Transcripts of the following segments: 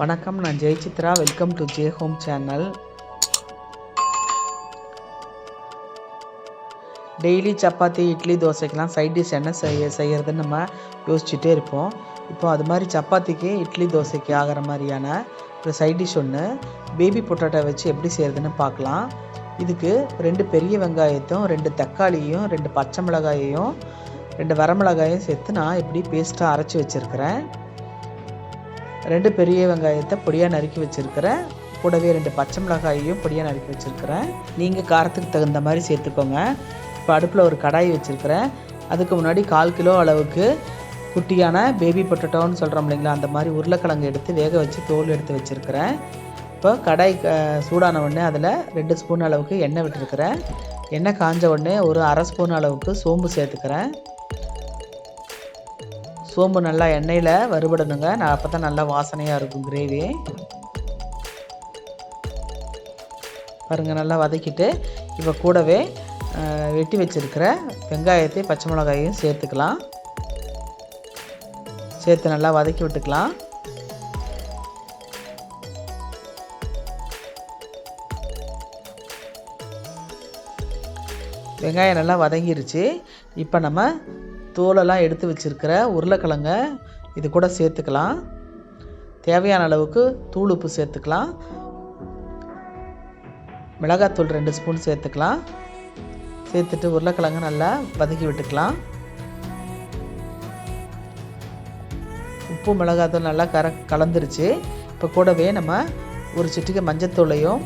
வணக்கம், நான் Jayachitra. Welcome to J home channel. Daily chapati, idli, தோசைக்கெலாம் சைட் டிஷ் என்ன செய்கிறதுன்னு நம்ம யோசிச்சுட்டே இருப்போம். இப்போ அது மாதிரி சப்பாத்திக்கு, இட்லி, தோசைக்கு ஆகிற மாதிரியான ஒரு சைட் டிஷ் ஒன்று பேபி பொட்டேட்டோ வச்சு எப்படி செய்கிறதுன்னு பார்க்கலாம். இதுக்கு 2 பெரிய வெங்காயத்தையும், 2 தக்காளியும், 2 பச்சை மிளகாயையும், 2 வரமிளகாயும் சேர்த்து நான் இப்படி பேஸ்ட்டாக அரைச்சி வச்சுருக்கிறேன். 2 பெரிய வெங்காயத்தை பொடியாக நறுக்கி வச்சுருக்கிறேன். கூடவே 2 பச்சை மிளகாயையும் பொடியாக நறுக்கி வச்சுருக்கிறேன். நீங்கள் காரத்துக்கு தகுந்த மாதிரி சேர்த்துக்கோங்க. இப்போ அடுப்பில் ஒரு கடாய் வச்சுருக்கிறேன். அதுக்கு முன்னாடி 1/4 கிலோ அளவுக்கு குட்டியான பேபி பொட்டேட்டோன்னு சொல்கிறோம் இல்லைங்களா, அந்த மாதிரி உருளைக்கிழங்கு எடுத்து வேக வச்சு தோல் எடுத்து வச்சுருக்கிறேன். இப்போ கடாய் சூடான உடனே அதில் 2 ஸ்பூன் அளவுக்கு எண்ணெய் விட்டுருக்கிறேன். எண்ணெய் காஞ்ச உடனே ஒரு 1/2 ஸ்பூன் அளவுக்கு சோம்பு சேர்த்துக்கிறேன். சோம்பு நல்லா எண்ணெயில் வறுபடணுங்க. நான் அப்போ தான் நல்லா வாசனையாக இருக்கும் கிரேவி. பாருங்கள், நல்லா வதக்கிட்டு இப்போ கூடவே வெட்டி வச்சுருக்கிற வெங்காயத்தையும் பச்சை மிளகாயையும் சேர்த்துக்கலாம். சேர்த்து நல்லா வதக்கி விட்டுக்கலாம். வெங்காயம் நல்லா வதங்கிருச்சு. இப்போ நம்ம தோலெல்லாம் எடுத்து வச்சுருக்கிற உருளைக்கிழங்க இது கூட சேர்த்துக்கலாம். தேவையான அளவுக்கு தூள் உப்பு சேர்த்துக்கலாம். மிளகாத்தூள் 2 ஸ்பூன் சேர்த்துக்கலாம். சேர்த்துட்டு உருளைக்கிழங்கு நல்லா வதக்கி விட்டுக்கலாம். உப்பு மிளகாத்தூள் நல்லா கலந்துருச்சு. இப்போ கூடவே நம்ம ஒரு சிட்டிகை மஞ்சத்தூளையும்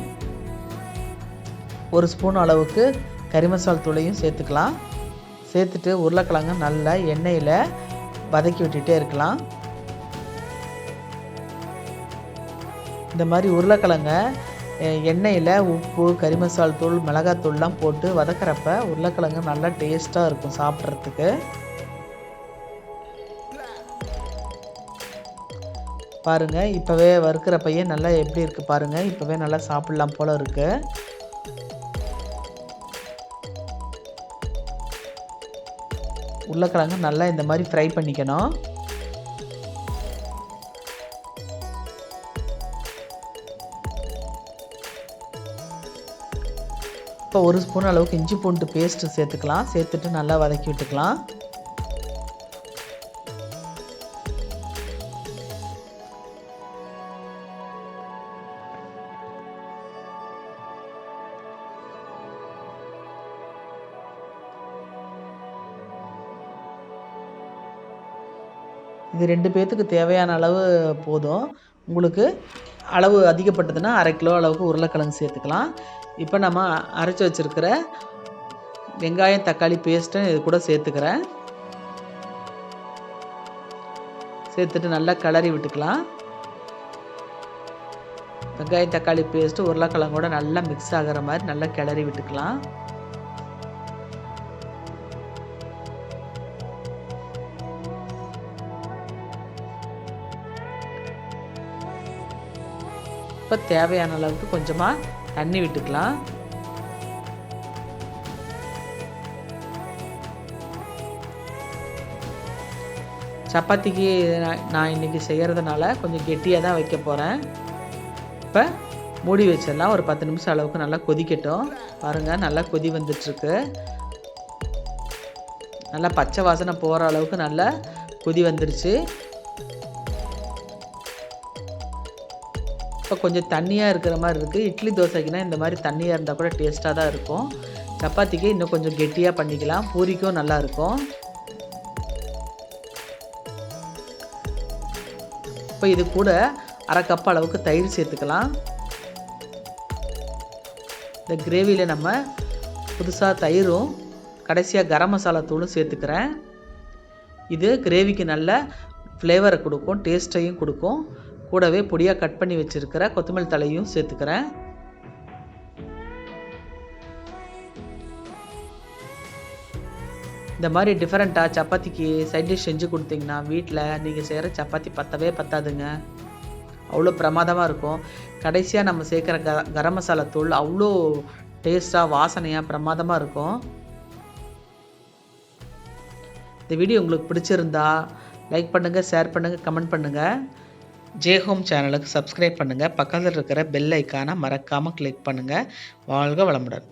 1 ஸ்பூன் அளவுக்கு கறி மசாலா தூளையும் சேர்த்துக்கலாம். சேர்த்துட்டு உருளைக்கிழங்கு நல்லா எண்ணெயில் வதக்கி விட்டுட்டே இருக்கலாம். இந்த மாதிரி உருளைக்கிழங்க எண்ணெயில் உப்பு, கறி மசாலா தூள், மிளகாத்தூள்லாம் போட்டு வதக்கிறப்ப உருளைக்கிழங்கு நல்லா டேஸ்ட்டாக இருக்கும் சாப்பிட்றதுக்கு. பாருங்கள், இப்போவே வறுக்கிறப்பையே நல்லா எப்படி இருக்குது பாருங்கள். இப்போவே நல்லா சாப்பிட்லாம் போல் இருக்குது. உருளைக்கிழங்கு நல்லா இந்த மாதிரி ஃப்ரை பண்ணிக்கணும். இப்போ 1 ஸ்பூன் அளவுக்கு இஞ்சி பூண்டு பேஸ்ட்டு சேர்த்துக்கலாம். சேர்த்துட்டு நல்லா வதக்கி விட்டுக்கலாம். இது 2 பேர்த்துக்கு தேவையான அளவு போதும். உங்களுக்கு அளவு அதிகப்பட்டதுன்னா 1/2 கிலோ அளவுக்கு உருளைக்கிழங்கு சேர்த்துக்கலாம். இப்போ நம்ம அரைச்சி வச்சுருக்கிற வெங்காயம், தக்காளி பேஸ்ட்டை இது கூட சேர்த்துக்கிறேன். சேர்த்துட்டு நல்லா கிளறி விட்டுக்கலாம். வெங்காயம், தக்காளி பேஸ்ட்டு உருளைக்கிழங்கோட நல்லா மிக்ஸ் ஆகிற மாதிரி நல்லா கிளறி விட்டுக்கலாம். இப்போ தேவையான அளவுக்கு கொஞ்சமாக தண்ணி விட்டுக்கலாம். சப்பாத்திக்கு நான் இன்றைக்கி செய்கிறதுனால கொஞ்சம் கெட்டியாக தான் வைக்க போகிறேன். இப்போ மூடி வச்சிடலாம். ஒரு 10 நிமிஷம் அளவுக்கு நல்லா கொதிக்கட்டும். பாருங்கள், நல்லா கொதி வந்துட்டுருக்கு. நல்லா பச்சை வாசனை போகிற அளவுக்கு நல்லா கொதி வந்துருச்சு. இப்போ கொஞ்சம் தண்ணியாக இருக்கிற மாதிரி இருக்குது. இட்லி தோசைக்குனா இந்த மாதிரி தண்ணியாக இருந்தால் கூட டேஸ்ட்டாக தான் இருக்கும். சப்பாத்திக்கு இன்னும் கொஞ்சம் கெட்டியாக பண்ணிக்கலாம். பூரிக்கும் நல்லாயிருக்கும். இப்போ இது கூட 1/2 கப் அளவுக்கு தயிர் சேர்த்துக்கலாம். இந்த கிரேவியில் நம்ம புதுசாக தயிரும் கடைசியாக கரம் மசாலா தூளும் சேர்த்துக்கிறேன். இது கிரேவிக்கு நல்ல ஃப்ளேவரை கொடுக்கும், டேஸ்ட்டையும் கொடுக்கும். கூடவே பொடியாக கட் பண்ணி வச்சுருக்கிற கொத்தமல்லி தலையும் சேர்த்துக்கிறேன். இந்த மாதிரி டிஃப்ரெண்ட்டாக சப்பாத்திக்கு சைட் டிஷ் செஞ்சு கொடுத்தீங்கன்னா வீட்டில் நீங்கள் செய்கிற சப்பாத்தி பத்தவே பத்தாதுங்க. அவ்வளோ பிரமாதமாக இருக்கும். கடைசியாக நம்ம சேர்க்குற கரம் மசாலா தூள் அவ்வளோ டேஸ்ட்டாக, வாசனையாக, பிரமாதமாக இருக்கும். இந்த வீடியோ உங்களுக்கு பிடிச்சிருந்தா லைக் பண்ணுங்கள், ஷேர் பண்ணுங்கள், கமெண்ட் பண்ணுங்கள். ஜே ஹோம் சேனலுக்கு சப்ஸ்கிரைப் பண்ணுங்கள். பக்கத்தில் இருக்கிற பெல் ஐக்கானை மறக்காமல் கிளிக் பண்ணுங்கள். வாழ்க வளமுடன்.